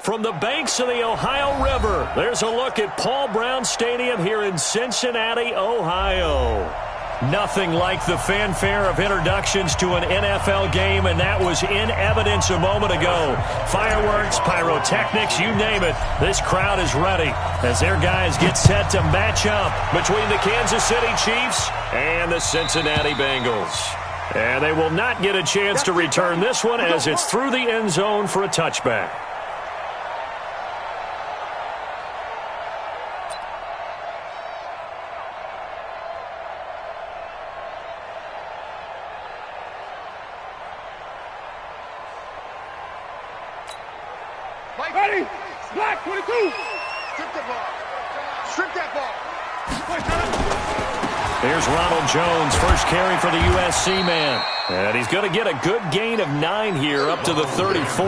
From the banks of the Ohio River, there's a look at Paul Brown Stadium here in Cincinnati, Ohio. Nothing like the fanfare of introductions to an NFL game, and that was in evidence a moment ago. Fireworks, pyrotechnics, you name it. This crowd is ready as their guys get set to match up between the Kansas City Chiefs and the Cincinnati Bengals. And they will not get a chance to return this one as it's through the end zone for a touchback. Ready? Black 22. Strip the ball. Strip that ball. Here's Ronald Jones, first carry for the USC man. And he's going to get a good gain of 9 here up to the 34.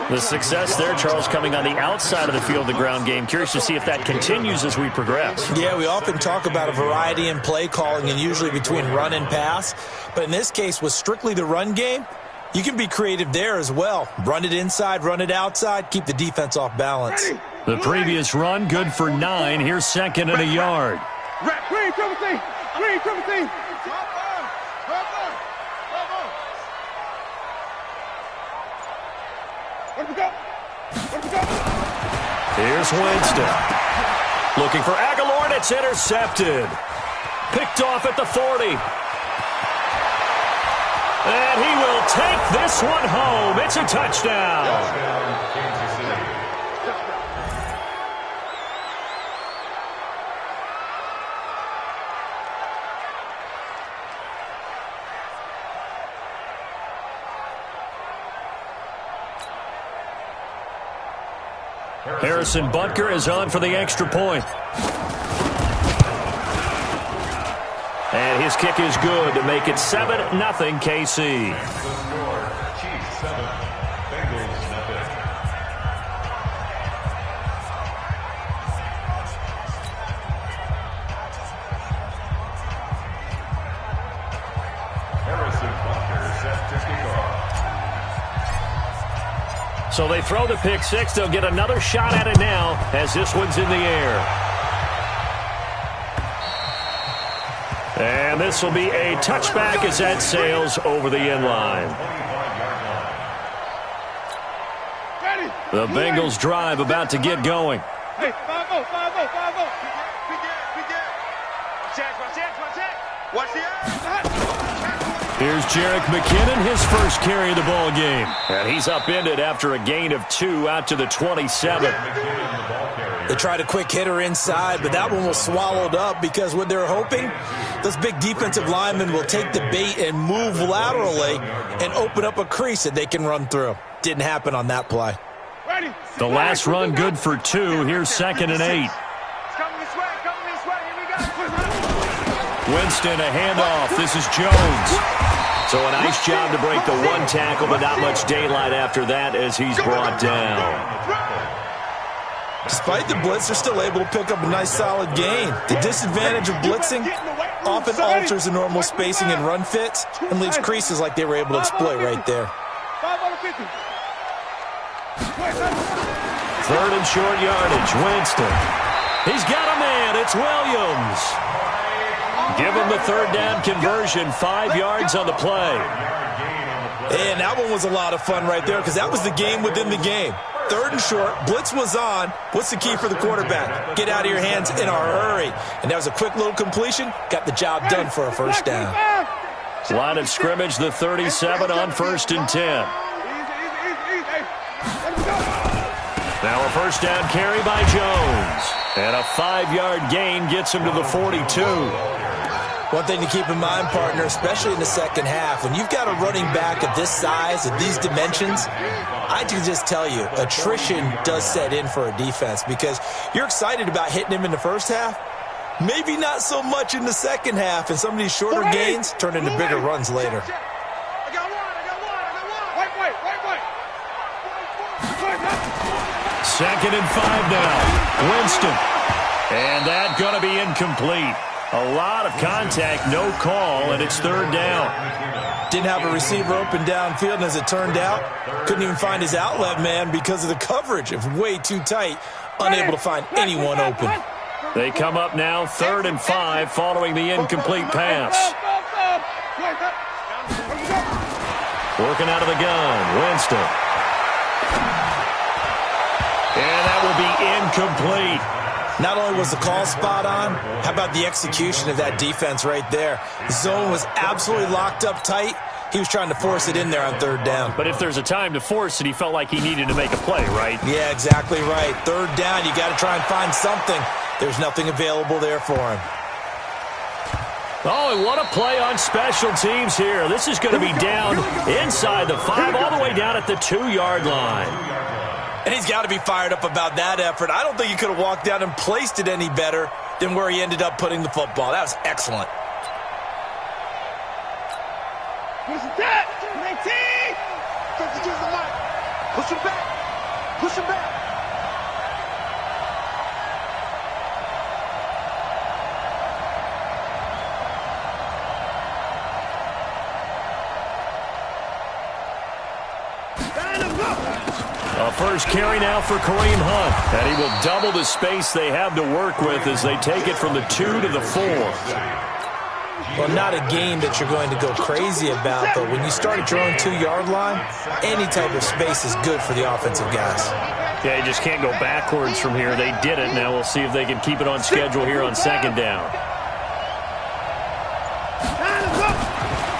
The success there, Charles, coming on the outside of the field, the ground game. Curious to see if that continues as we progress. Yeah, we often talk about a variety in play calling and usually between run and pass. But in this case, with strictly the run game, you can be creative there as well. Run it inside, run it outside, keep the defense off balance. The previous run, good for 9. Here's second and a yard. Green, triple team. Green, triple team. Where'd we go? Where'd we go? Here's Winston. Looking for Aguilar, and it's intercepted. Picked off at the 40. And he will take this one home. It's a touchdown. Harrison Butker is on for the extra point. And his kick is good to make it 7-0 KC. Chiefs 7, Bengals nothing. Harrison Butker set to kick off. So they throw the pick six. They'll get another shot at it now as this one's in the air. And this will be a touchback as that sails over the end line. The Bengals drive about to get going. Hey, 5-0, 5-0, 5-0. Watch the eye. Here's Jerick McKinnon, his first carry of the ball game. And he's upended after a gain of 2 out to the 27. They tried a quick hitter inside, but that one was swallowed up because what they're hoping, those big defensive linemen will take the bait and move laterally and open up a crease that they can run through. Didn't happen on that play. The last run good for 2. Here's second and 8. Winston, a handoff. This is Jones. So a nice job to break the one tackle, but not much daylight after that as he's brought down. Despite the blitz, they're still able to pick up a nice solid gain. The disadvantage of blitzing often alters the normal spacing and run fits and leaves creases like they were able to exploit right there. Third and short yardage, Winston. He's got a man, it's Williams. Give him the third down conversion, 5 yards on the play. And that one was a lot of fun right there because that was the game within the game. Third and short, blitz was on. What's the key for the quarterback? Get out of your hands in a hurry. And that was a quick little completion. Got the job done for a first down. Line of scrimmage, the 37 on 1st and 10. Now a first down carry by Jones. And a 5-yard gain gets him to the 42. One thing to keep in mind, partner, especially in the second half, when you've got a running back of this size, of these dimensions, I can just tell you, attrition does set in for a defense because you're excited about hitting him in the first half. Maybe not so much in the second half, and some of these shorter gains turn into bigger runs later. Second and 5 now. Winston. And that's going to be incomplete. A lot of contact, no call, and it's third down. Didn't have a receiver open downfield, and as it turned out, couldn't even find his outlet man because of the coverage. It was way too tight, unable to find anyone open. They come up now 3rd and 5 following the incomplete pass. Working out of the gun, Winston. And that will be incomplete. Not only was the call spot on, how about the execution of that defense right there? The zone was absolutely locked up tight. He was trying to force it in there on 3rd down. But if there's a time to force it, he felt like he needed to make a play, right? Yeah, exactly right. 3rd down, you got to try and find something. There's nothing available there for him. Oh, and what a play on special teams here. This is going to be down inside the 5, all the way down at the 2-yard line. And he's got to be fired up about that effort. I don't think he could have walked down and placed it any better than where he ended up putting the football. That was excellent. Push him back. Push him back. A first carry now for Kareem Hunt. And he will double the space they have to work with as they take it from the 2 to the 4. Well, not a game that you're going to go crazy about, but when you start at your own 2-yard line, any type of space is good for the offensive guys. Yeah, you just can't go backwards from here. They did it. Now we'll see if they can keep it on schedule here on 2nd down.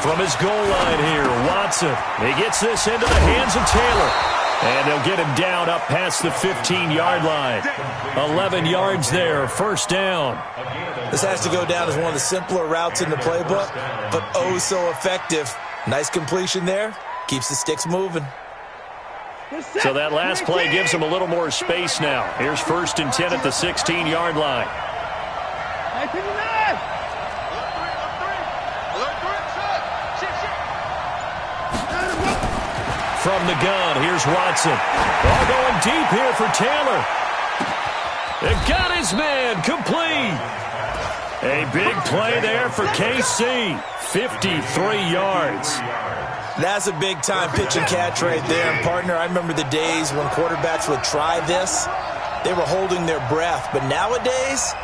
From his goal line here, Watson. He gets this into the hands of Taylor. And they'll get him down up past the 15-yard line. 11 yards there, first down. This has to go down as one of the simpler routes in the playbook, but oh so effective. Nice completion there. Keeps the sticks moving. So that last play gives him a little more space now. Here's 1st and 10 at the 16-yard line. From the gun, here's Watson. All going deep here for Taylor. They've got his man complete. A big play there for KC. 53 yards. That's a big-time pitch and catch right there. And, partner, I remember the days when quarterbacks would try this. They were holding their breath. But nowadays,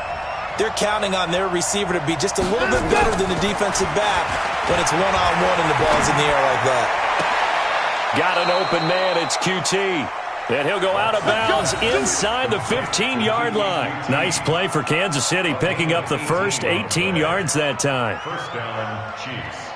they're counting on their receiver to be just a little bit better than the defensive back when it's one-on-one and the ball's in the air like that. Got an open man, it's QT. And he'll go out of bounds inside the 15-yard line. Nice play for Kansas City, picking up the first 18 yards that time. First down, Chiefs.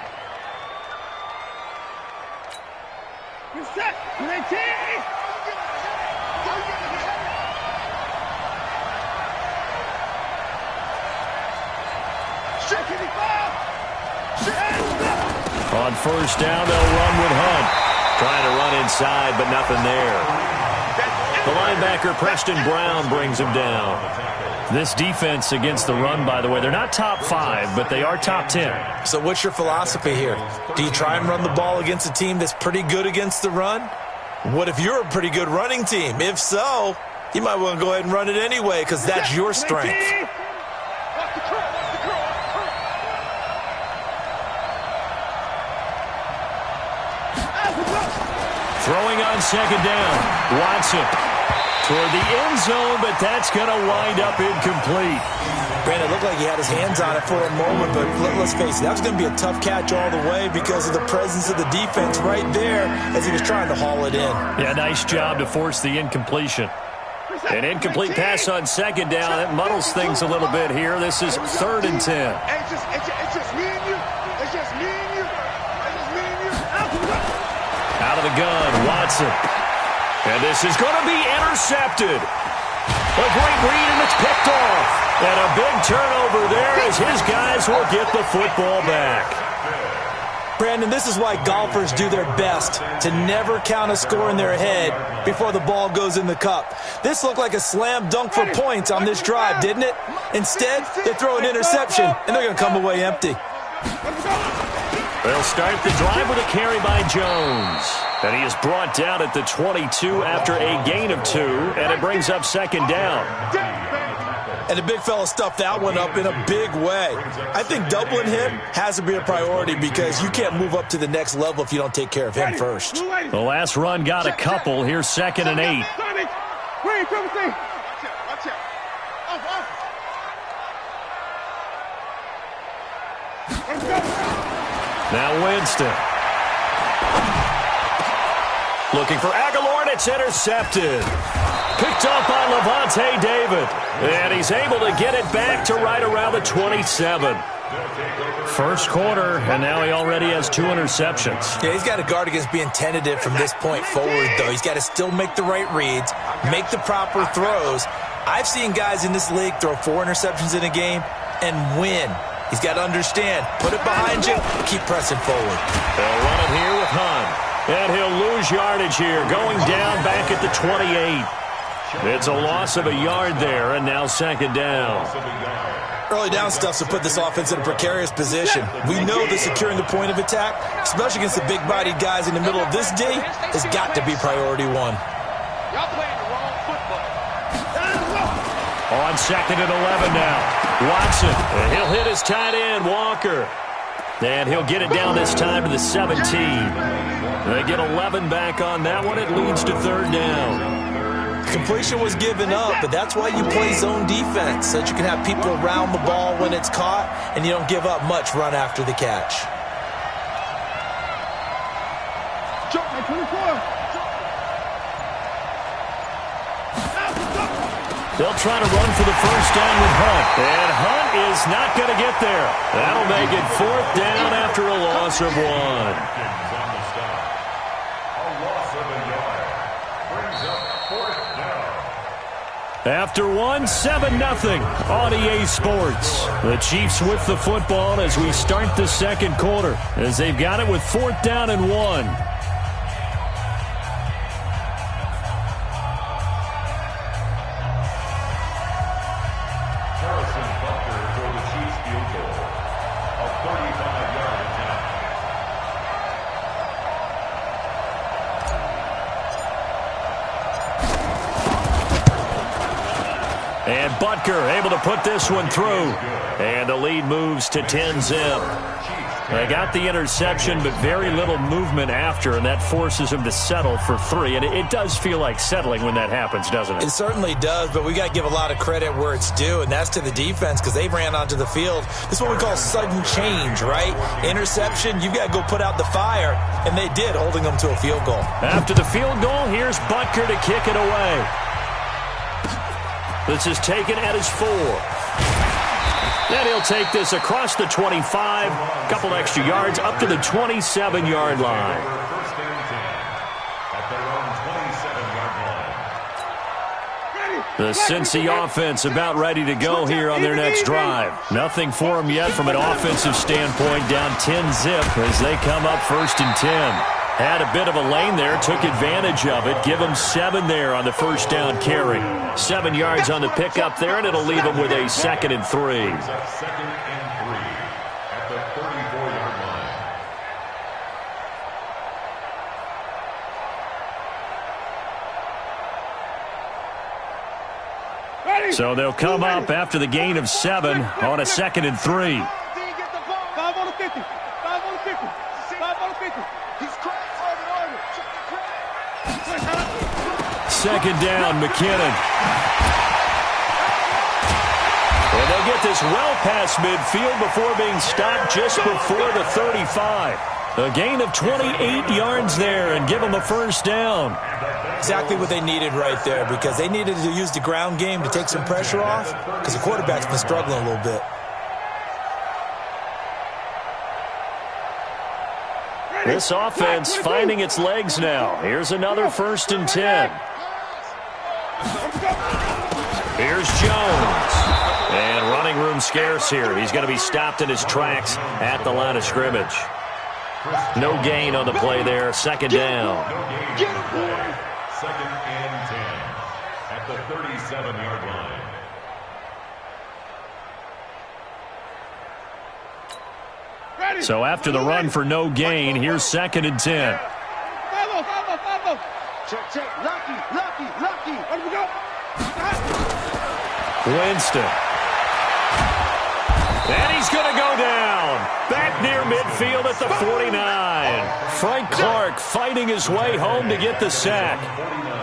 On first down, they'll run with Hunt. Trying to run inside, but nothing there. The linebacker, Preston Brown, brings him down. This defense against the run, by the way, they're not top 5, but they are top 10. So what's your philosophy here? Do you try and run the ball against a team that's pretty good against the run? What if you're a pretty good running team? If so, you might want to go ahead and run it anyway because that's your strength. Throwing on 2nd down, Watson toward the end zone, but that's going to wind up incomplete. Brandon, it looked like he had his hands on it for a moment, but let's face it, that was going to be a tough catch all the way because of the presence of the defense right there as he was trying to haul it in. Yeah, nice job to force the incompletion. An incomplete pass on 2nd down. That muddles things a little bit here. This is 3rd and 10. It's just me and you. It's just me and you. It's just me and you. Out of the gun, Watson. And this is going to be intercepted. A great read, and it's picked off. And a big turnover there as his guys will get the football back. Brandon, this is why golfers do their best to never count a score in their head before the ball goes in the cup. This looked like a slam dunk for points on this drive, didn't it? Instead, they throw an interception, and they're going to come away empty. They'll start the drive with a carry by Jones. And he is brought down at the 22 after a gain of 2, and it brings up 2nd down. And the big fella stuffed that one up in a big way. I think doubling him has to be a priority because you can't move up to the next level if you don't take care of him first. The last run got a couple. Here's 2nd and 8. Now Winston. Looking for Aguilar, and it's intercepted. Picked up by Levante David. And he's able to get it back to right around the 27. First quarter, and now he already has 2 interceptions. Yeah, he's got to guard against being tentative from this point forward, though. He's got to still make the right reads, make the proper throws. I've seen guys in this league throw 4 interceptions in a game and win. He's got to understand, put it behind you, keep pressing forward. They'll run it here with Hunt. And he'll lose yardage here, going down back at the 28. It's a loss of a yard there, and now 2nd down. Early down stuff to put this offense in a precarious position. We know that securing the point of attack, especially against the big-bodied guys in the middle of this day, has got to be priority 1. Y'all playing the wrong football. On 2nd and 11 now. Watson, and he'll hit his tight end, Walker. And he'll get it down this time to the 17. They get 11 back on that one. It leads to 3rd down. Completion was given up, but that's why you play zone defense, so that you can have people around the ball when it's caught, and you don't give up much run after the catch. They'll try to run for the first down with Hunt. And Hunt is not going to get there. That'll make it 4th down after a loss of 1. After 1, 7-0 on EA Sports. The Chiefs with the football as we start the 2nd quarter, as they've got it with 4th down and 1. And Butker able to put this one through. And the lead moves to 10-zip. They got the interception, but very little movement after, and that forces him to settle for 3. And it does feel like settling when that happens, doesn't it? It certainly does, but we got to give a lot of credit where it's due, and that's to the defense because they ran onto the field. This is what we call sudden change, right? Interception, you've got to go put out the fire, and they did, holding them to a field goal. After the field goal, here's Butker to kick it away. This is taken at his 4. Then he'll take this across the 25, a couple extra yards, up to the 27-yard line. The Cincy offense about ready to go here on their next drive. Nothing for them yet from an offensive standpoint, down 10-zip as they come up 1st and 10. Had a bit of a lane there, took advantage of it. Give them 7 there on the first down carry. 7 yards on the pickup there, and it'll leave them with a 2nd and 3. 2nd and 3 at the 34-yard line. So they'll come up after the gain of 7 on a 2nd and 3. 5 on the 50. 5 on the 50. 5 on the 50. He's cracked. 2nd down, McKinnon. And they'll get this well past midfield before being stopped just before the 35. A gain of 28 yards there and give them a first down. Exactly what they needed right there because they needed to use the ground game to take some pressure off because the quarterback's been struggling a little bit. This offense finding its legs now. Here's another 1st and 10. Here's Jones. And running room scarce here. He's going to be stopped in his tracks at the line of scrimmage. No gain on the play there. 2nd down. 2nd and 10 at the 37-yard line. So after the run for no gain, here's 2nd and 10. Check. Lucky. Let me go. Winston. And he's going to go down. Back near midfield at the 49. Frank Clark fighting his way home to get the sack.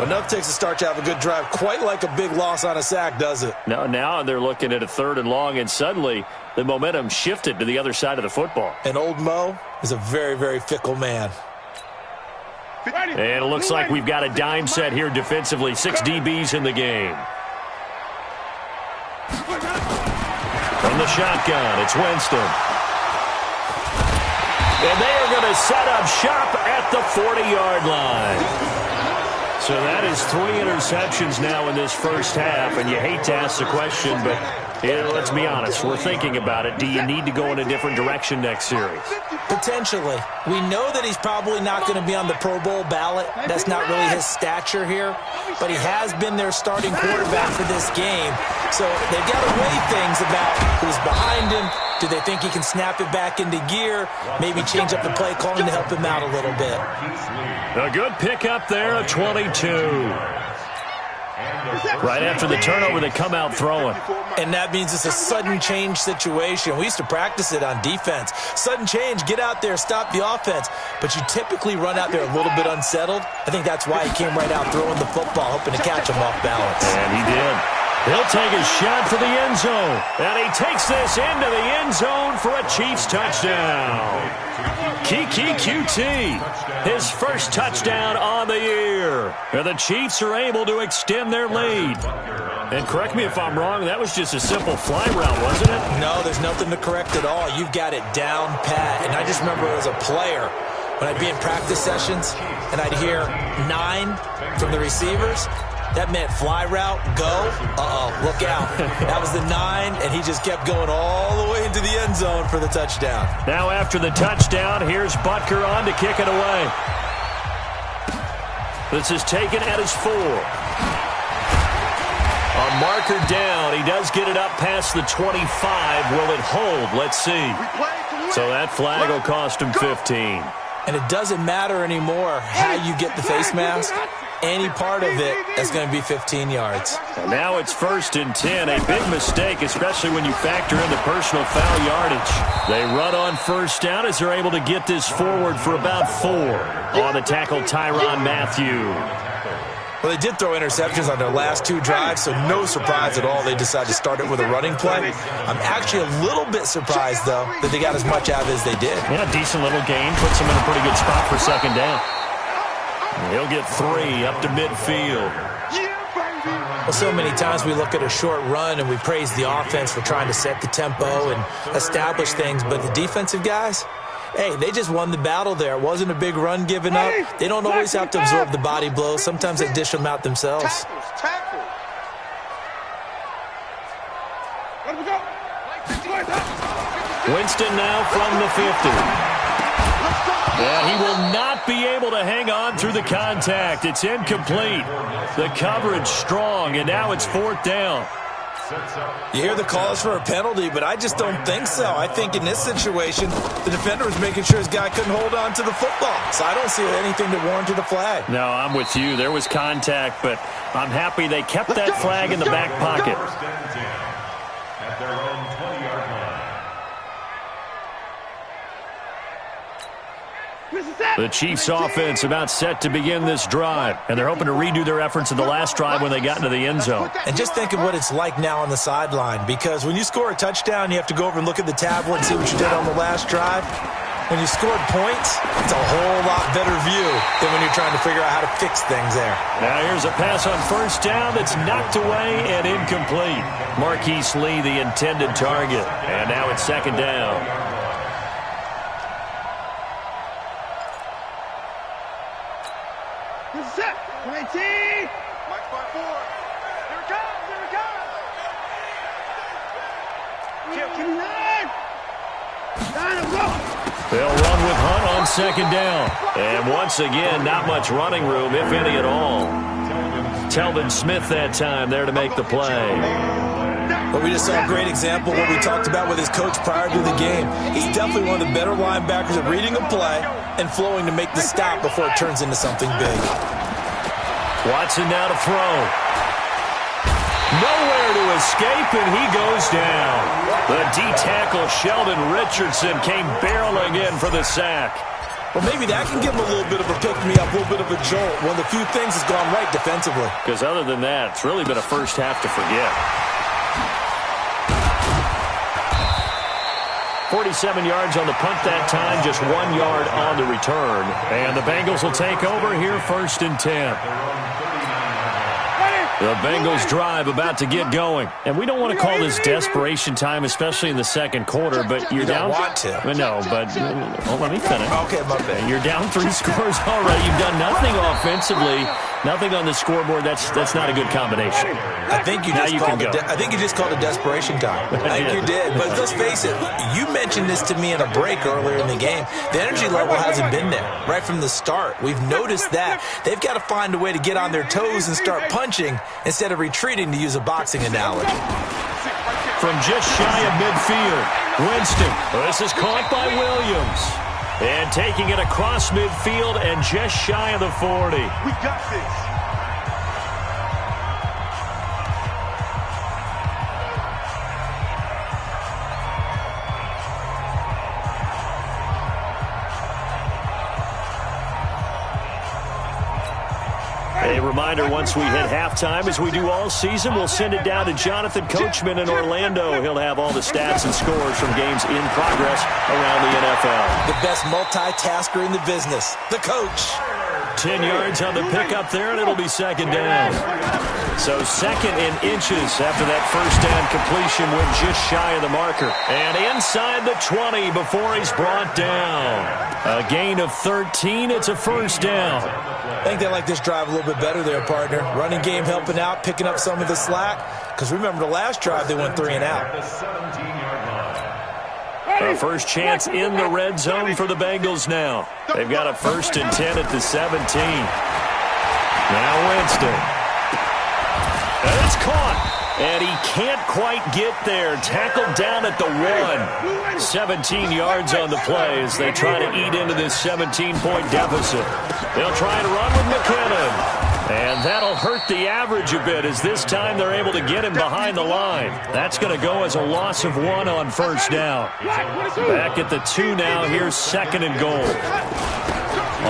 Enough takes a start to have a good drive. Quite like a big loss on a sack, does it? No, now they're looking at a 3rd and long, and suddenly the momentum shifted to the other side of the football. And old Mo is a very, very fickle man. And it looks like we've got a dime set here defensively. 6 DBs in the game. From the shotgun, it's Winston. And they are going to set up shop at the 40-yard line. So that is 3 interceptions now in this first half, and you hate to ask the question, but let's be honest, we're thinking about it. Do you need to go in a different direction next series? Potentially. We know that he's probably not going to be on the Pro Bowl ballot. That's not really his stature here, but he has been their starting quarterback for this game. So they've got to weigh things about who's behind him. Do they think he can snap it back into gear? Maybe change up the play calling to help him out a little bit. A good pickup there, a 22. Right after the turnover, they come out throwing. And that means it's a sudden change situation. We used to practice it on defense. Sudden change, get out there, stop the offense. But you typically run out there a little bit unsettled. I think that's why he came right out throwing the football, hoping to catch him off balance. And he did. He'll take a shot for the end zone. And he takes this into the end zone for a Chiefs touchdown. Kiki QT, his first touchdown on the year. And the Chiefs are able to extend their lead. And correct me if I'm wrong, that was just a simple fly route, wasn't it? No, there's nothing to correct at all. You've got it down pat. And I just remember as a player, when I'd be in practice sessions and I'd hear 9 from the receivers, that meant fly route, go, look out. That was the 9, and he just kept going all the way into the end zone for the touchdown. Now after the touchdown, here's Butker on to kick it away. This is taken at his 4. A marker down. He does get it up past the 25. Will it hold? Let's see. So that flag will cost him 15. And it doesn't matter anymore how you get the face mask. Any part of it is going to be 15 yards. And now it's 1st and 10. A big mistake, especially when you factor in the personal foul yardage. They run on 1st down as they're able to get this forward for about 4. On the tackle, Tyrann Mathieu. Well, they did throw interceptions on their last 2 drives, so no surprise at all they decided to start it with a running play. I'm actually a little bit surprised, though, that they got as much out of it as they did. Yeah, decent little gain. Puts them in a pretty good spot for 2nd down. He'll get 3 up to midfield. Well, so many times we look at a short run and we praise the offense for trying to set the tempo and establish things, but the defensive guys, hey, they just won the battle there. It wasn't a big run given up. They don't always have to absorb the body blows. Sometimes they dish them out themselves. Winston now from the 50. Yeah, he will not be able to hang on through the contact. It's incomplete. The coverage strong, and now it's 4th down. You hear the calls for a penalty, but I just don't think so. I think in this situation, the defender was making sure his guy couldn't hold on to the football. So I don't see anything that warranted a flag. No, I'm with you. There was contact, but I'm happy they kept that flag in the back pocket. At their own 20-yard line. The Chiefs offense about set to begin this drive, and they're hoping to redo their efforts in the last drive when they got into the end zone. And just think of what it's like now on the sideline, because when you score a touchdown, you have to go over and look at the tablet and see what you did on the last drive. When you scored points, it's a whole lot better view than when you're trying to figure out how to fix things there. Now here's a pass on 1st down that's knocked away and incomplete. Marquise Lee, the intended target. And now it's 2nd down. Set. 19. Mike spot 4. Here it comes. Here it comes. Give me 9. 9, go. They'll run with Hunt on 2nd down. And once again, not much running room, if any at all. Telvin Smith that time there to make the play. But we just saw a great example of what we talked about with his coach prior to the game. He's definitely one of the better linebackers at reading a play and flowing to make the stop before it turns into something big. Watson now to throw. Nowhere to escape, and he goes down. The D-tackle Sheldon Richardson came barreling in for the sack. Well, maybe that can give him a little bit of a pick-me-up, a little bit of a jolt. One of the few things has gone right defensively. Because other than that, it's really been a first half to forget. 47 yards on the punt that time, just 1 yard on the return. And the Bengals will take over here, 1st and 10. The Bengals drive about to get going. And we don't want to call this desperation time, especially in the second quarter, but you're down. You don't want to. No, but let me finish. Okay, my bad. You're down 3 scores already. You've done nothing offensively, nothing on the scoreboard. That's not a good combination. I think you just called it desperation time. I think you did. But let's face it, you mentioned this to me in a break earlier in the game. The energy level hasn't been there right from the start. We've noticed that. They've got to find a way to get on their toes and start punching instead of retreating, to use a boxing analogy. From just shy of midfield, Winston. This is caught by Williams. And taking it across midfield and just shy of the 40. We got this. A reminder, once we hit halftime, as we do all season, we'll send it down to Jonathan Coachman in Orlando. He'll have all the stats and scores from games in progress around the NFL. The best multitasker in the business, the coach. 10 yards on the pickup there, and it'll be 2nd down. So 2nd and inches after that first down completion, went just shy of the marker. And inside the 20 before he's brought down. A gain of 13. It's a 1st down. I think they like this drive a little bit better there, partner. Running game helping out, picking up some of the slack. Because remember, the last drive, they went 3 and out. A first chance in the red zone for the Bengals now. They've got a 1st and 10 at the 17. Now Winston. And it's caught. And he can't quite get there. Tackled down at the 1. 17 yards on the play as they try to eat into this 17-point deficit. They'll try to run with McKinnon. And that'll hurt the average a bit, as this time they're able to get him behind the line. That's going to go as a loss of 1 on 1st down. Back at the 2 now. Here's 2nd and goal.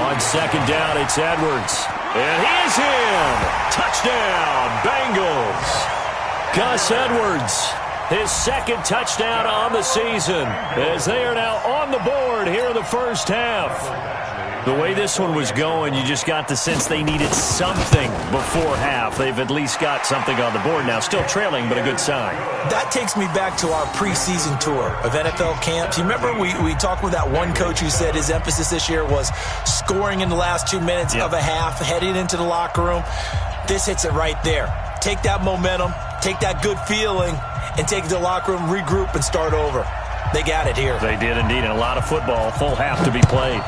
On 2nd down, it's Edwards. And he's in. Touchdown, Bengals. Gus Edwards, his 2nd touchdown on the season, as they are now on the board here in the first half. The way this one was going, you just got the sense they needed something before half. They've at least got something on the board now. Still trailing, but a good sign. That takes me back to our preseason tour of NFL camps. You remember we talked with that one coach who said his emphasis this year was scoring in the last 2 minutes of a half, heading into the locker room. This hits it right there. Take that momentum, take that good feeling, and take it to the locker room, regroup, and start over. They got it here. They did indeed, and a lot of football, full half to be played.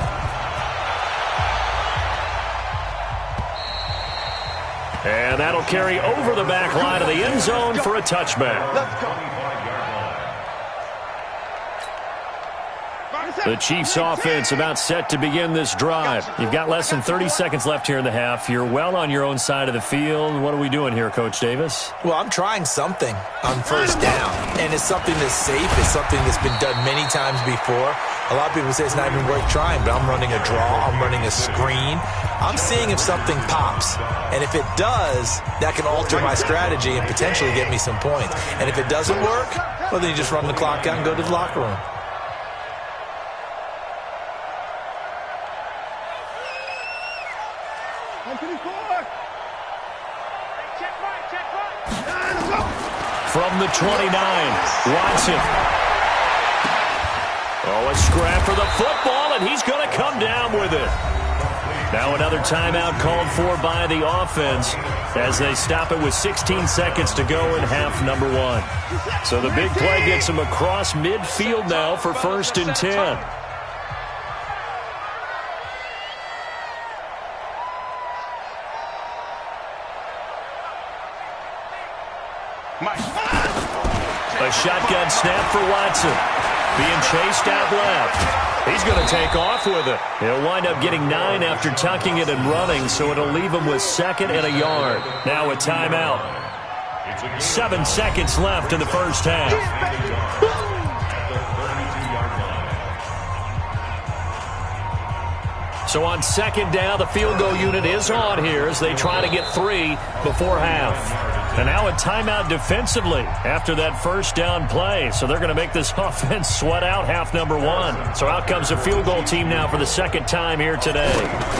And that'll carry over the back line of the end zone for a touchback. The Chiefs offense about set to begin this drive. You've got less than 30 seconds left here in the half. You're well on your own side of the field. What are we doing here, Coach Davis? Well, I'm trying something on 1st down, and it's something that's safe. It's something that's been done many times before. A lot of people say it's not even worth trying, but I'm running a draw. I'm running a screen. I'm seeing if something pops. And if it does, that can alter my strategy and potentially get me some points. And if it doesn't work, well, then you just run the clock out and go to the locker room. From the 29, Watson. Oh, a scrap for the football, and he's going to come down with it. Now another timeout called for by the offense as they stop it with 16 seconds to go in half number 1. So the big play gets them across midfield now for 1st and 10. A shotgun snap for Watson. Being chased out left. He's going to take off with it. He'll wind up getting 9 after tucking it and running, so it'll leave him with 2nd and a yard. Now a timeout. 7 seconds left in the first half. So on second down, the field goal unit is on here as they try to get 3 before half. And now a timeout defensively after that first down play. So they're going to make this offense sweat out half number 1. So out comes a field goal team now for the second time here today.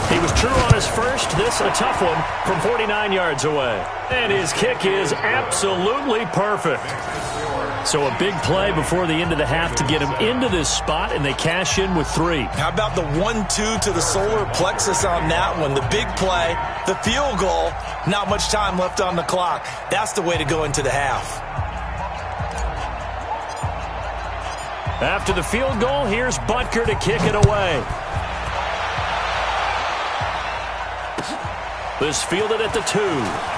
He was true on his first. This a tough one from 49 yards away. And his kick is absolutely perfect. So a big play before the end of the half to get him into this spot, and they cash in with 3. How about the 1-2 to the solar plexus on that one? The big play, the field goal, not much time left on the clock. That's the way to go into the half. After the field goal, here's Butker to kick it away. This fielded at the 2.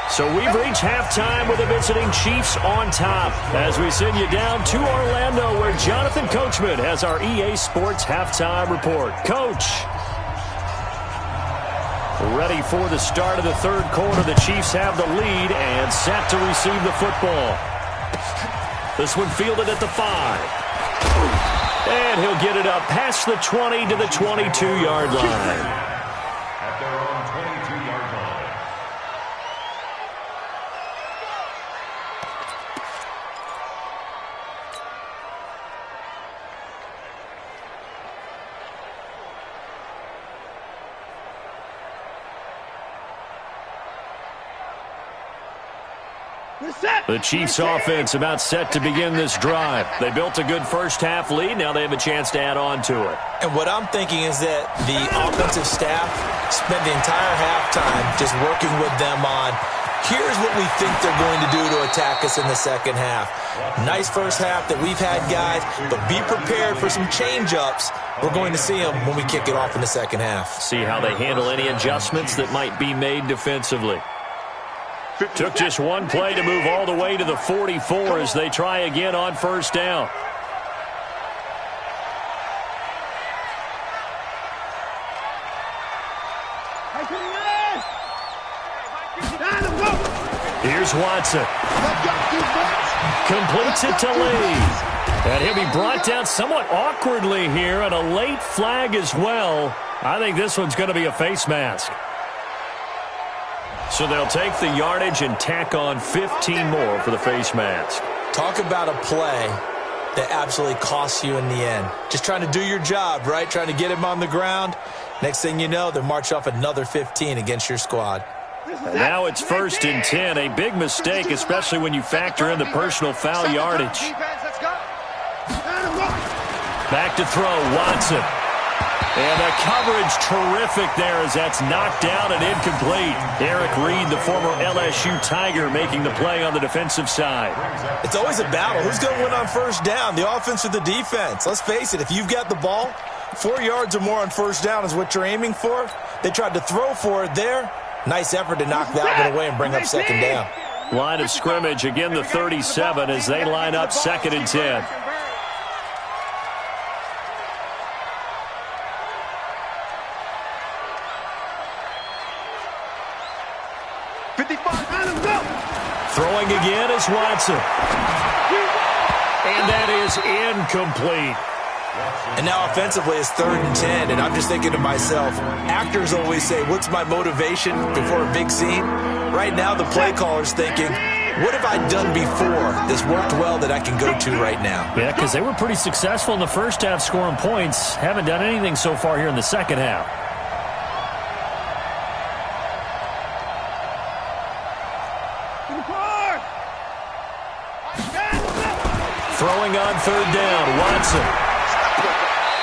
So we've reached halftime with the visiting Chiefs on top as we send you down to Orlando where Jonathan Coachman has our EA Sports halftime report. Coach. Ready for the start of the third quarter. The Chiefs have the lead and set to receive the football. This one fielded at the 5. And he'll get it up past the 20 to the 22-yard line. At their own 22-yard line. The Chiefs offense about set to begin this drive. They built a good first half lead. Now they have a chance to add on to it. And what I'm thinking is that the offensive staff spent the entire halftime just working with them on, here's what we think they're going to do to attack us in the second half. Nice first half that we've had, guys, but be prepared for some change-ups. We're going to see them when we kick it off in the second half. See how they handle any adjustments that might be made defensively. Took just one play to move all the way to the 44 as they try again on first down. Here's Watson. Completes it to Lee. And he'll be brought down somewhat awkwardly here, and a late flag as well. I think this one's going to be a face mask. So they'll take the yardage and tack on 15 more for the face mask. Talk about a play that absolutely costs you in the end. Just trying to do your job, right? Trying to get him on the ground. Next thing you know, they march off another 15 against your squad. And now it's 1st and 10. A big mistake, especially when you factor in the personal foul yardage. Back to throw, Watson. And the coverage terrific there as that's knocked down and incomplete. Eric Reed, the former LSU Tiger, making the play on the defensive side. It's always a battle. Who's going to win on first down, the offense or the defense? Let's face it, if you've got the ball, 4 yards or more on first down is what you're aiming for. They tried to throw for it there. Nice effort to knock that one away and bring up second down. Line of scrimmage, again the 37 as they line up 2nd and 10. Throwing again is Watson. And that is incomplete. And now offensively it's 3rd and 10, and I'm just thinking to myself, actors always say, what's my motivation before a big scene? Right now the play caller's thinking, what have I done before that's worked well that I can go to right now? Yeah, because they were pretty successful in the first half scoring points. Haven't done anything so far here in the second half. Throwing on 3rd down, Watson.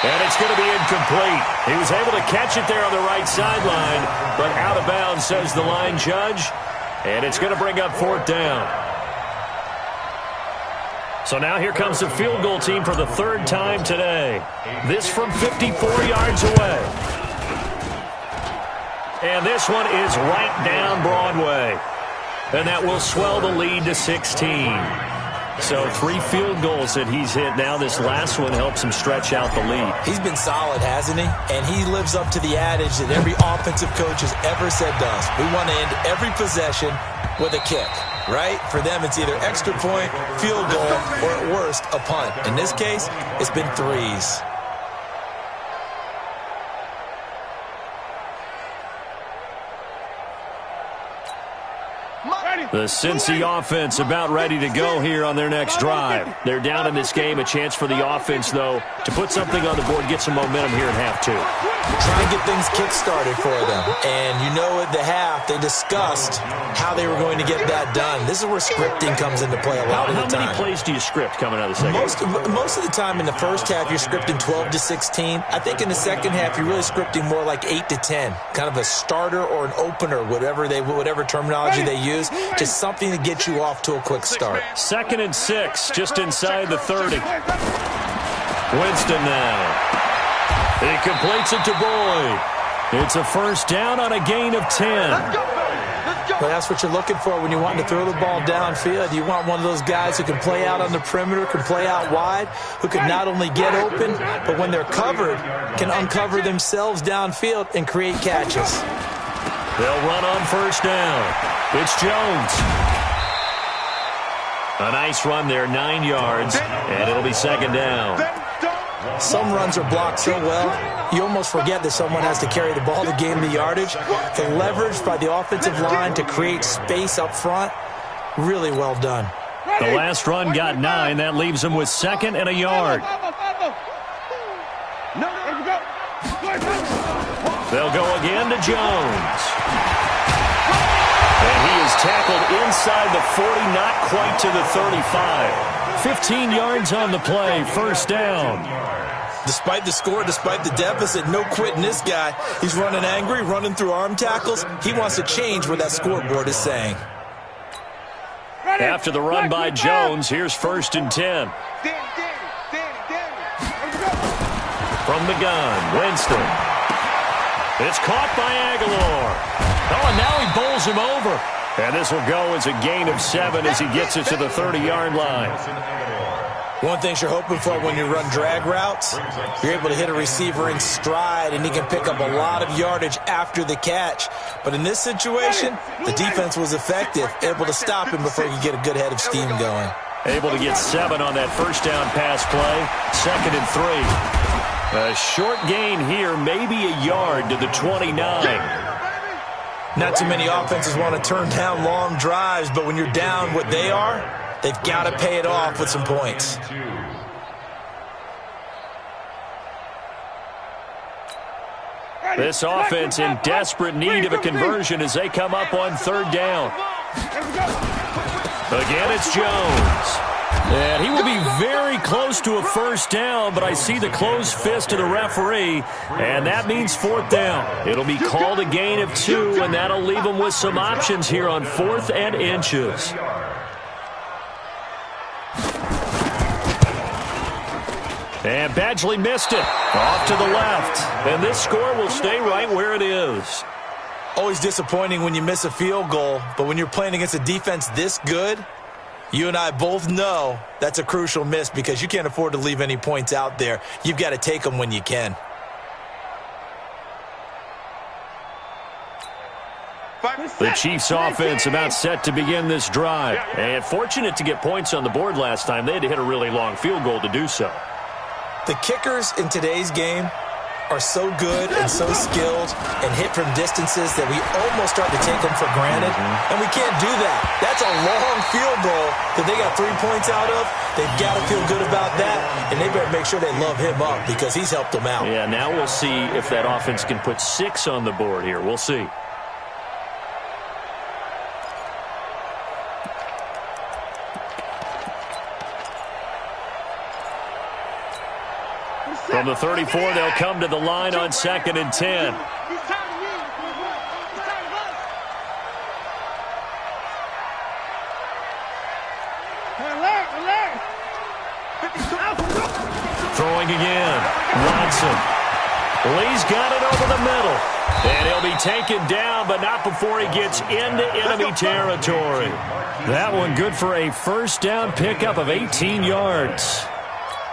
And it's going to be incomplete. He was able to catch it there on the right sideline, but out of bounds, says the line judge. And it's going to bring up 4th down. So now here comes the field goal team for the 3rd time today. This from 54 yards away. And this one is right down Broadway. And that will swell the lead to 16. So 3 field goals that he's hit now. This last one helps him stretch out the lead. He's been solid, hasn't he? And he lives up to the adage that every offensive coach has ever said to us. We want to end every possession with a kick, right? For them, it's either extra point, field goal, or at worst, a punt. In this case, it's been 3s. The Cincy offense about ready to go here on their next drive. They're down in this game. A chance for the offense, though, to put something on the board, get some momentum here in half 2. Try and get things kick-started for them. And you know at the half, they discussed how they were going to get that done. This is where scripting comes into play a lot of the time. How many plays do you script coming out of the second half? Most of the time in the first half, you're scripting 12 to 16. I think in the second half, you're really scripting more like 8 to 10. Kind of a starter or an opener, whatever terminology they use. Just something to get you off to a quick start. 2nd and 6, just inside the 30. Winston now. He completes it to Boyd. It's a first down on a gain of 10. Well, that's what you're looking for when you want to throw the ball downfield. You want one of those guys who can play out on the perimeter, can play out wide, who can not only get open, but when they're covered, can uncover themselves downfield and create catches. They'll run on first down. It's Jones. A nice run there, 9 yards, and it'll be 2nd down. Some runs are blocked so well, you almost forget that someone has to carry the ball to gain the yardage. The leverage by the offensive line to create space up front, really well done. The last run got 9. That leaves them with 2nd and a yard. They'll go again to Jones. And he is tackled inside the 40, not quite to the 35. 15 yards on the play, first down. Despite the score, despite the deficit, no quitting this guy. He's running angry, running through arm tackles. He wants to change what that scoreboard is saying. After the run by Jones, here's 1st and 10. From the gun, Winston. It's caught by Aguilar. Oh, and now he bowls him over. And this will go as a gain of 7 as he gets it to the 30-yard line. One thing you're hoping for when you run drag routes, you're able to hit a receiver in stride, and he can pick up a lot of yardage after the catch. But in this situation, the defense was effective, able to stop him before you get a good head of steam going. Able to get 7 on that first down pass play. 2nd and 3. A short gain here, maybe a yard to the 29. Not too many offenses want to turn down long drives, but when you're down what they are, they've got to pay it off with some points. This offense in desperate need of a conversion as they come up on 3rd down. Again, it's Jones. And he will be very close to a first down, but I see the closed fist of the referee, and that means 4th down. It'll be called a gain of 2, and that'll leave them with some options here on 4th and inches. And Badgley missed it. Off to the left. And this score will stay right where it is. Always disappointing when you miss a field goal, but when you're playing against a defense this good, you and I both know that's a crucial miss because you can't afford to leave any points out there. You've got to take them when you can. The Chiefs offense about set to begin this drive. And fortunate to get points on the board last time. They had to hit a really long field goal to do so. The kickers in today's game are so good and so skilled and hit from distances that we almost start to take them for granted. And we can't do that. That's a long field goal that they got 3 points out of. They've got to feel good about that, and they better make sure they love him up because he's helped them out. Yeah, now we'll see if that offense can put 6 on the board here. We'll see. From the 34, they'll come to the line on 2nd and 10. Throwing again. Watson. Lee's got it over the middle. And he'll be taken down, but not before he gets into enemy territory. That one good for a first down pickup of 18 yards.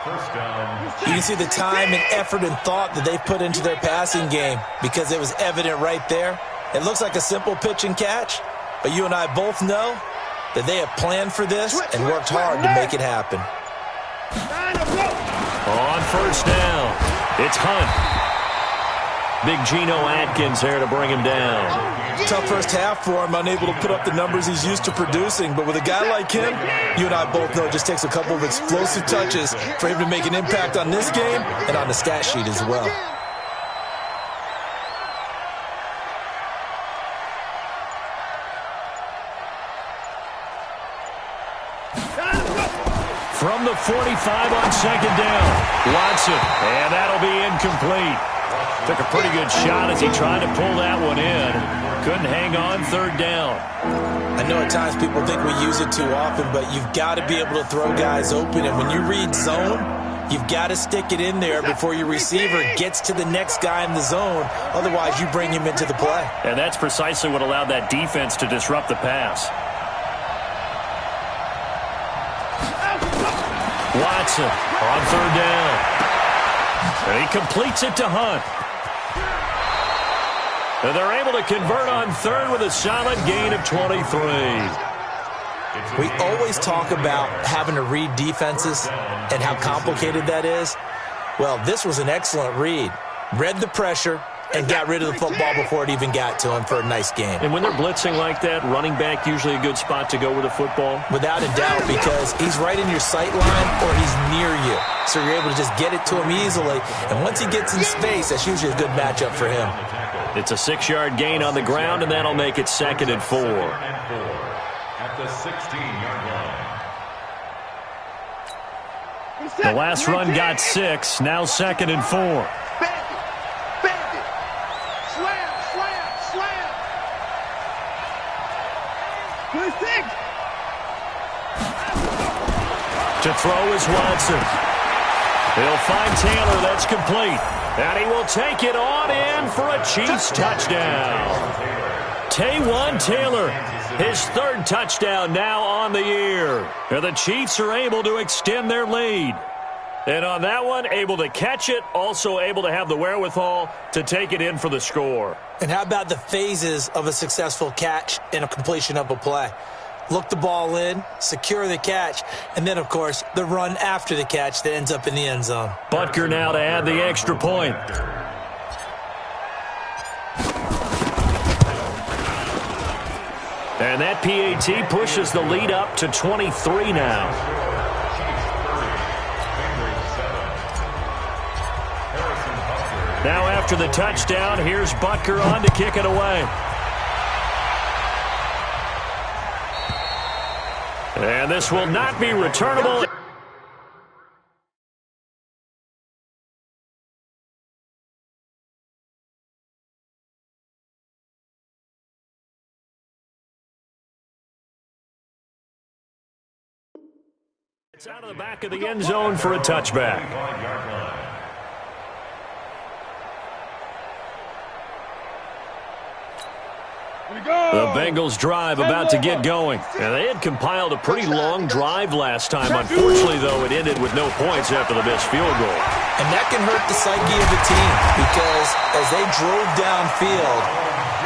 You can see the time and effort and thought that they put into their passing game because it was evident right there. It looks like a simple pitch and catch, but you and I both know that they have planned for this and worked hard to make it happen. On first down, it's Hunt. Big Geno Atkins there to bring him down. Tough first half for him, unable to put up the numbers he's used to producing. But with a guy like him, you and I both know it just takes a couple of explosive touches for him to make an impact on this game and on the stat sheet as well. From the 45 on second down, Watson, and that'll be incomplete. Took a pretty good shot as he tried to pull that one in. Couldn't hang on third down. I know at times people think we use it too often, but you've got to be able to throw guys open. And when you read zone, you've got to stick it in there before your receiver gets to the next guy in the zone. Otherwise, you bring him into the play. And that's precisely what allowed that defense to disrupt the pass. Watson on third down. And he completes it to Hunt. And they're able to convert on third with a solid gain of 23. We always talk about having to read defenses and how complicated that is. Well, this was an excellent read. Read the pressure and got rid of the football before it even got to him for a nice game. And when they're blitzing like that, running back usually a good spot to go with the football? Without a doubt, because he's right in your sight line or he's near you. So you're able to just get it to him easily. And once he gets in space, that's usually a good matchup for him. It's a 6-yard gain on the ground, and that'll make it 2nd and 4. At the 16-yard line. The last run got 6, now 2nd and 4. To throw is Watson. He'll find Taylor. That's complete. And he will take it on in for a Chiefs touchdown. Taywan Taylor, his 3rd touchdown now on the year. And the Chiefs are able to extend their lead. And on that one, able to catch it, also able to have the wherewithal to take it in for the score. And how about the phases of a successful catch and a completion of a play? Look the ball in, secure the catch, and then, of course, the run after the catch that ends up in the end zone. Butker now to add the extra point. And that PAT pushes the lead up to 23 now. Now after the touchdown, here's Butker on to kick it away. And this will not be returnable. It's out of the back of the end zone for a touchback. The Bengals drive about to get going. And they had compiled a pretty long drive last time. Unfortunately, though, it ended with no points after the missed field goal. And that can hurt the psyche of the team because as they drove downfield,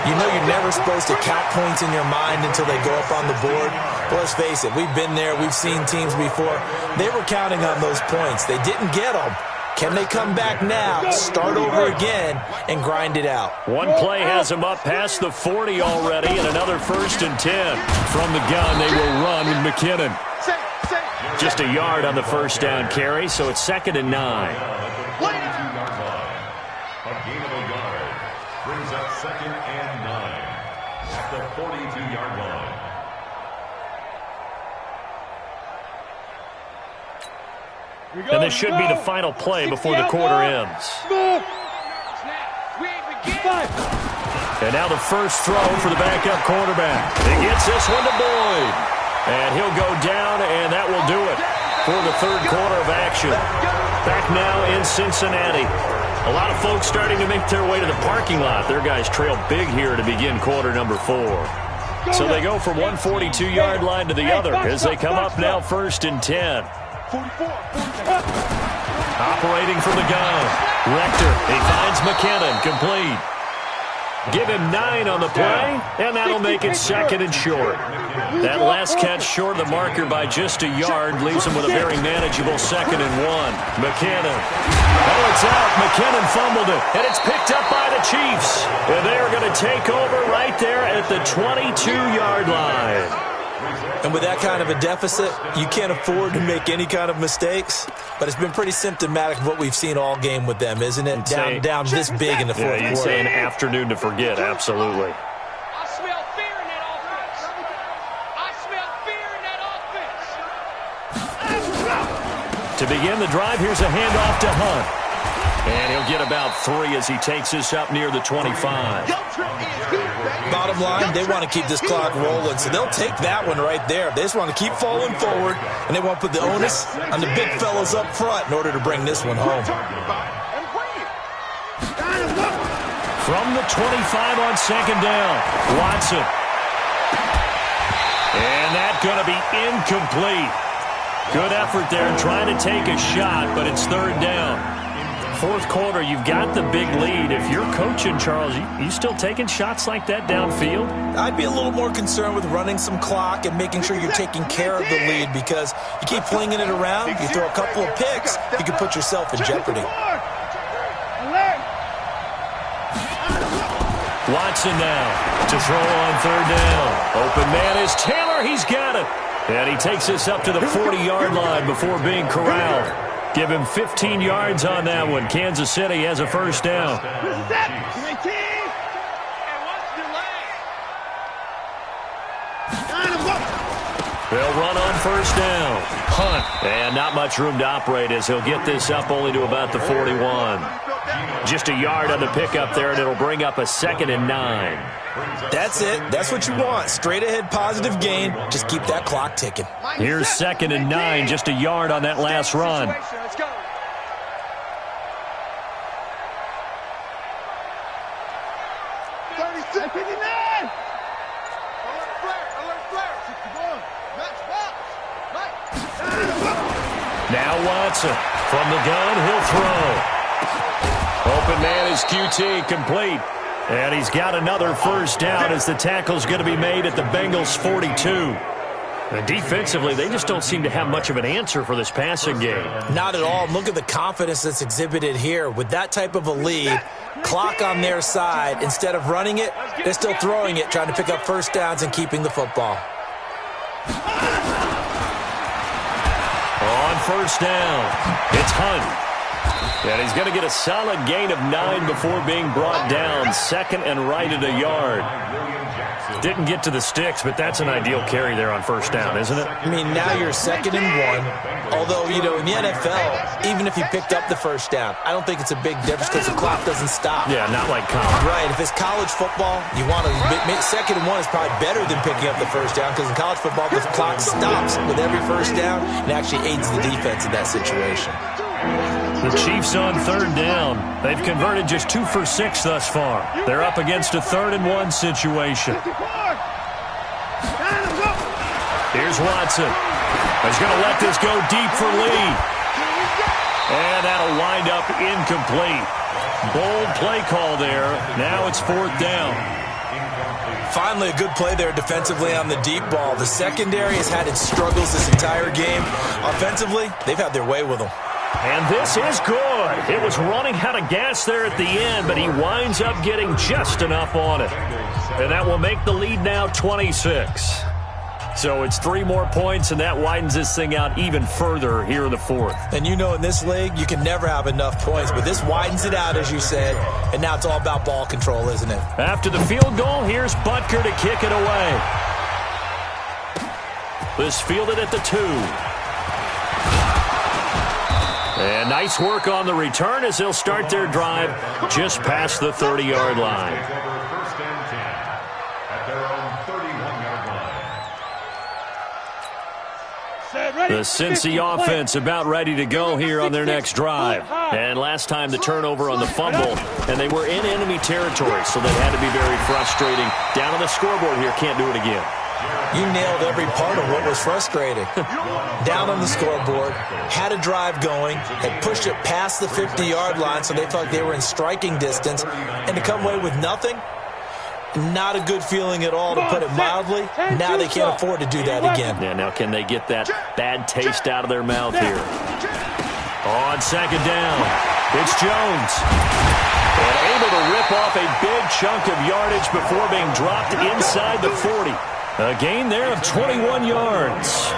you know you're never supposed to count points in your mind until they go up on the board. But let's face it, we've been there. We've seen teams before. They were counting on those points. They didn't get them. Can they come back now, start over again, and grind it out? One play has them up past the 40 already, and another 1st and 10. From the gun, they will run with McKinnon. Just a yard on the first down carry, so it's 2nd and 9. A gain of a yard brings up 2nd and 9 at the 42-yard line. And this should be the final play before the quarter ends. And now the first throw for the backup quarterback. He gets this one to Boyd. And he'll go down, and that will do it for the 3rd quarter of action. Back now in Cincinnati. A lot of folks starting to make their way to the parking lot. Their guys trail big here to begin quarter number 4. So they go from one 42-yard line to the other as they come up now 1st and 10. Operating from the gun. Rector, he finds McKinnon, complete. Give him 9 on the play, and that'll make it 2nd and short. That last catch short of the marker by just a yard leaves him with a very manageable 2nd and 1. McKinnon. Oh, it's out. McKinnon fumbled it, and it's picked up by the Chiefs. And they're going to take over right there at the 22-yard line. And with that kind of a deficit, you can't afford to make any kind of mistakes. But it's been pretty symptomatic of what we've seen all game with them, isn't it? Down this big in the fourth quarter. Yeah, you'd say an afternoon to forget, absolutely. I smell fear in that offense. I smell fear in that offense. To begin the drive, here's a handoff to Hunt. And he'll get about 3 as he takes this up near the 25. Bottom line, they want to keep this clock rolling, so they'll take that one right there. They just want to keep falling forward, and they want to put the onus on the big fellas up front in order to bring this one home. From the 25 on 2nd down, Watson. And that's going to be incomplete. Good effort there trying to take a shot, but it's 3rd down. Fourth quarter, you've got the big lead. If you're coaching, Charles, you still taking shots like that downfield? I'd be a little more concerned with running some clock and making sure you're taking care of the lead, because you keep flinging it around, you throw a couple of picks, you can put yourself in jeopardy. Watson now to throw on 3rd down. Open man is Taylor. He's got it. And he takes this up to the 40-yard line before being corralled. Give him 15 yards on that one. Kansas City has a 1st down. They'll run on 1st down. Hunt. And not much room to operate as he'll get this up only to about the 41. Just a yard on the pickup there, and it'll bring up a 2nd and 9. That's it. That's what you want. Straight ahead positive gain. Just keep that clock ticking. Here's 2nd and 9, just a yard on that last run. Let's go. Now Watson from the gun, he'll throw. Open man is QT, complete. And he's got another 1st down as the tackle's going to be made at the Bengals 42. And defensively, they just don't seem to have much of an answer for this passing game. Not at all. Look at the confidence that's exhibited here. With that type of a lead, clock on their side, instead of running it, they're still throwing it, trying to pick up 1st downs and keeping the football. On 1st down, it's Hunt. And he's going to get a solid gain of 9 before being brought down. 2nd and right at a yard. Didn't get to the sticks, but that's an ideal carry there on 1st down, isn't it? I mean, now you're 2nd and 1. Although, you know, in the NFL, even if you picked up the 1st down, I don't think it's a big difference because the clock doesn't stop. Yeah, not like college. Right. If it's college football, you want to 2nd and 1 is probably better than picking up the 1st down, because in college football, the clock stops with every 1st down and actually aids the defense in that situation. The Chiefs on 3rd down. They've converted just 2 for 6 thus far. They're up against a 3rd and 1 situation. Here's Watson. He's going to let this go deep for Lee. And that'll wind up incomplete. Bold play call there. Now it's 4th down. Finally, a good play there defensively on the deep ball. The secondary has had its struggles this entire game. Offensively, they've had their way with them. And this is good. It was running out of gas there at the end, but he winds up getting just enough on it. And that will make the lead now 26. So it's 3 more points, and that widens this thing out even further here in the 4th. And you know, in this league, you can never have enough points, but this widens it out, as you said, and now it's all about ball control, isn't it? After the field goal, here's Butker to kick it away. This fielded at the 2. And nice work on the return as they'll start their drive just past the 30-yard line. First and 10 at their own 31-yard line. The Cincy offense about ready to go here on their next drive. And last time the turnover on the fumble, and they were in enemy territory, so that had to be very frustrating. Down on the scoreboard here, can't do it again. You nailed every part of what was frustrating. Down on the scoreboard, had a drive going, had pushed it past the 50-yard line, so they felt like they were in striking distance, and to come away with nothing, not a good feeling at all, to put it mildly. Now they can't afford to do that again. Yeah, now can they get that bad taste out of their mouth here? On second down, it's Jones. And able to rip off a big chunk of yardage before being dropped inside the 40. A gain there of 21 yards.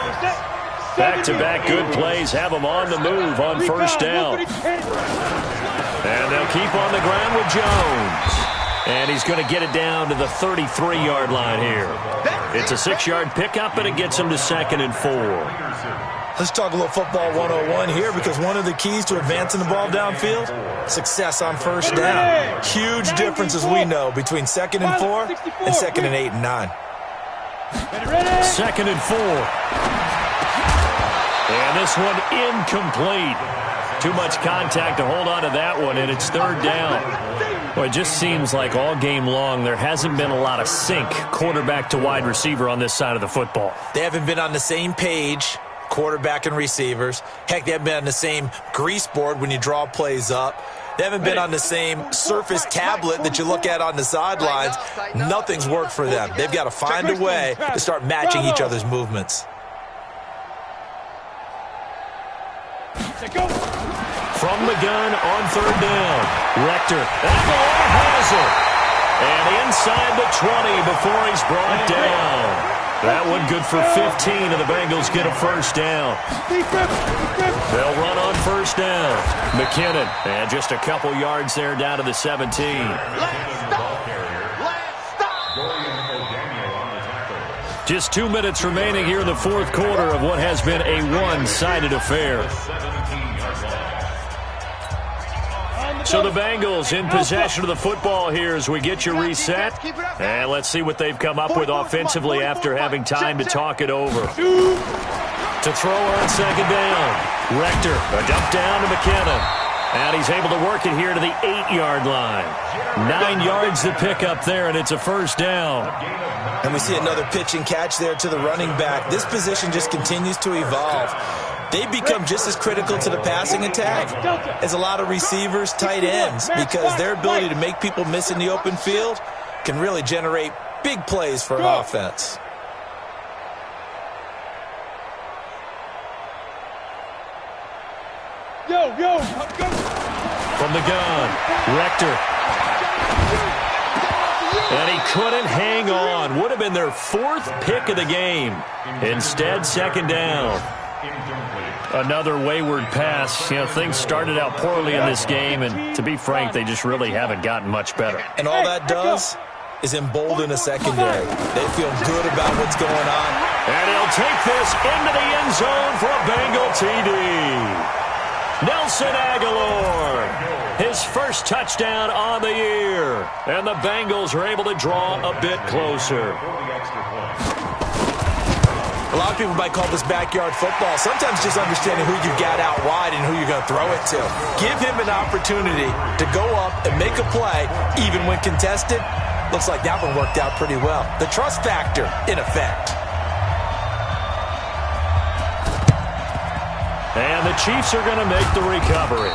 Back-to-back good plays have them on the move on first down. And they'll keep on the ground with Jones. And he's going to get it down to the 33-yard line here. It's a 6-yard pickup, and it gets him to 2nd and 4. Let's talk a little football 101 here, because one of the keys to advancing the ball downfield, success on first down. Huge difference, as we know, between 2nd and 4 and 2nd and 8 and 9. 2nd and 4. And this one incomplete. Too much contact to hold on to that one, and it's 3rd down. Well, it just seems like all game long there hasn't been a lot of sync quarterback to wide receiver on this side of the football. They haven't been on the same page, quarterback and receivers. Heck, they haven't been on the same grease board when you draw plays up. They haven't been on the same Surface tablet that you look at on the sidelines. Nothing's worked for them. They've got to find a way to start matching each other's movements. From the gun on 3rd down. Rector. Aguilar has it. And inside the 20 before he's brought down. That one good for 15, and the Bengals get a first down. They'll run on first down. McKinnon. And just a couple yards there down to the 17. Just 2 minutes remaining here in the 4th quarter of what has been a one-sided affair. So the Bengals in possession of the football here as we get you reset. And let's see what they've come up with offensively after having time to talk it over. To throw on 2nd down. Rector, a dump down to McKinnon. And he's able to work it here to the 8-yard line. 9 yards to pick up there, and it's a first down. And we see another pitch and catch there to the running back. This position just continues to evolve. They become just as critical to the passing attack as a lot of receivers, tight ends, because their ability to make people miss in the open field can really generate big plays for an offense. From the gun, Rector. And he couldn't hang on. Would have been their 4th pick of the game. Instead, 2nd down. Another wayward pass. You know, things started out poorly in this game, and to be frank, they just really haven't gotten much better. And all that does is embolden a secondary. They feel good about what's going on. And he'll take this into the end zone for a Bengal TD. Nelson Aguilar, his first touchdown on the year. And the Bengals are able to draw a bit closer. A lot of people might call this backyard football. Sometimes just understanding who you've got out wide and who you're going to throw it to. Give him an opportunity to go up and make a play, even when contested. Looks like that one worked out pretty well. The trust factor in effect. And the Chiefs are going to make the recovery.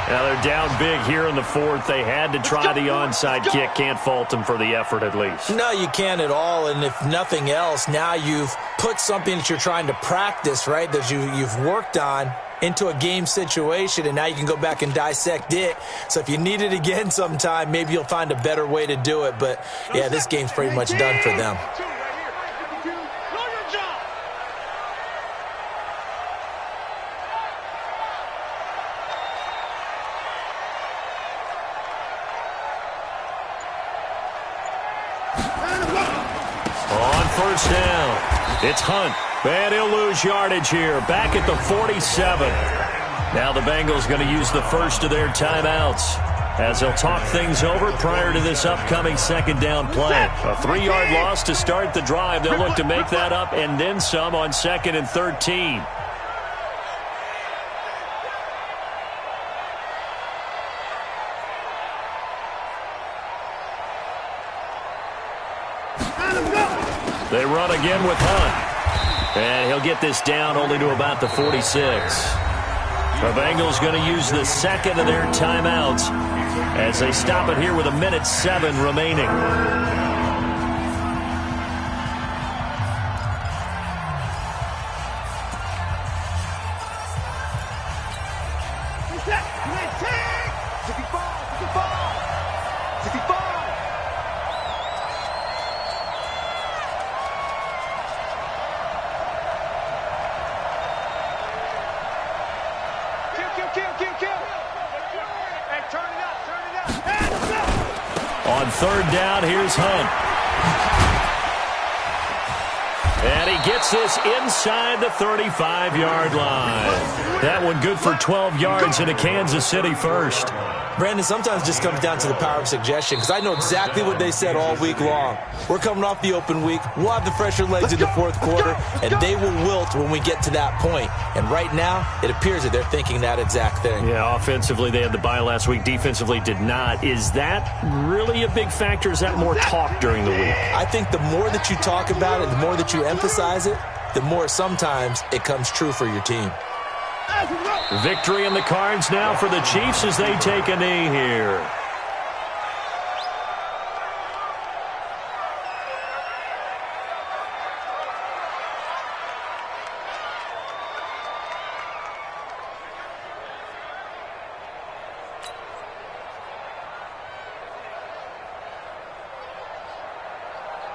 Now they're down big here in the 4th. They had to try the onside kick. Can't fault them for the effort at least. No, you can't at all. And if nothing else, now you've put something that you're trying to practice, right, that you've worked on into a game situation, and now you can go back and dissect it. So if you need it again sometime, maybe you'll find a better way to do it. But, yeah, this game's pretty much done for them. First down. It's Hunt. And he'll lose yardage here. Back at the 47. Now the Bengals going to use the first of their timeouts. as they'll talk things over prior to this upcoming second down play. A 3-yard loss to start the drive. They'll look to make that up and then some on 2nd and 13. They run again with Hunt. And he'll get this down only to about the 46. The Bengals going to use the second of their timeouts as they stop it here with 1:07 remaining. On 3rd down, here's Hunt. And he gets this inside the 35-yard line. That one good for 12 yards into Kansas City first. Brandon, sometimes it just comes down to the power of suggestion, because I know exactly what they said all week long. We're coming off the open week. We'll have the fresher legs in the fourth quarter, and they will wilt when we get to that point. And right now, it appears that they're thinking that exact thing. Yeah, offensively, they had the bye last week. Defensively, did not. Is that really a big factor? Is that more talk during the week? I think the more that you talk about it, the more that you emphasize it, the more sometimes it comes true for your team. Victory in the cards now for the Chiefs as they take a knee here.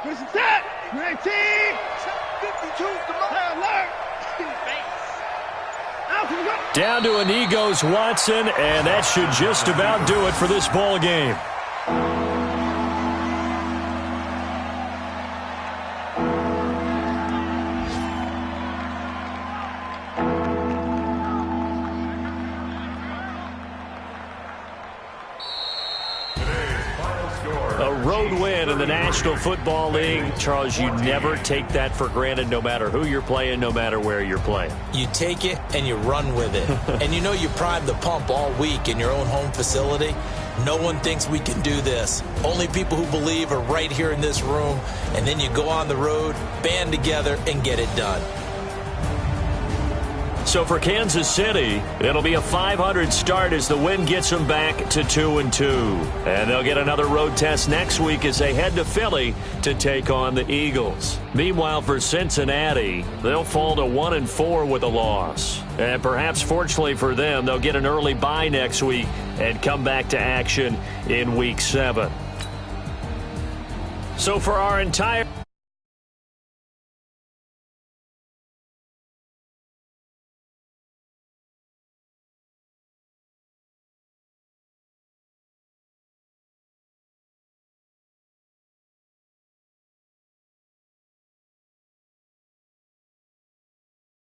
This is that. 19. 52. Alert. Down to an Egos Watson, and that should just about do it for this ball game. A road win in the National Football League. Charles, you never take that for granted no matter who you're playing, no matter where you're playing. You take it and you run with it. And you know you primed the pump all week in your own home facility. No one thinks we can do this. Only people who believe are right here in this room. And then you go on the road, band together, and get it done. So for Kansas City, it'll be a 500 start as the win gets them back to 2-2. And they'll get another road test next week as they head to Philly to take on the Eagles. Meanwhile, for Cincinnati, they'll fall to 1-4 with a loss. And perhaps fortunately for them, they'll get an early bye next week and come back to action in Week 7. So for our entire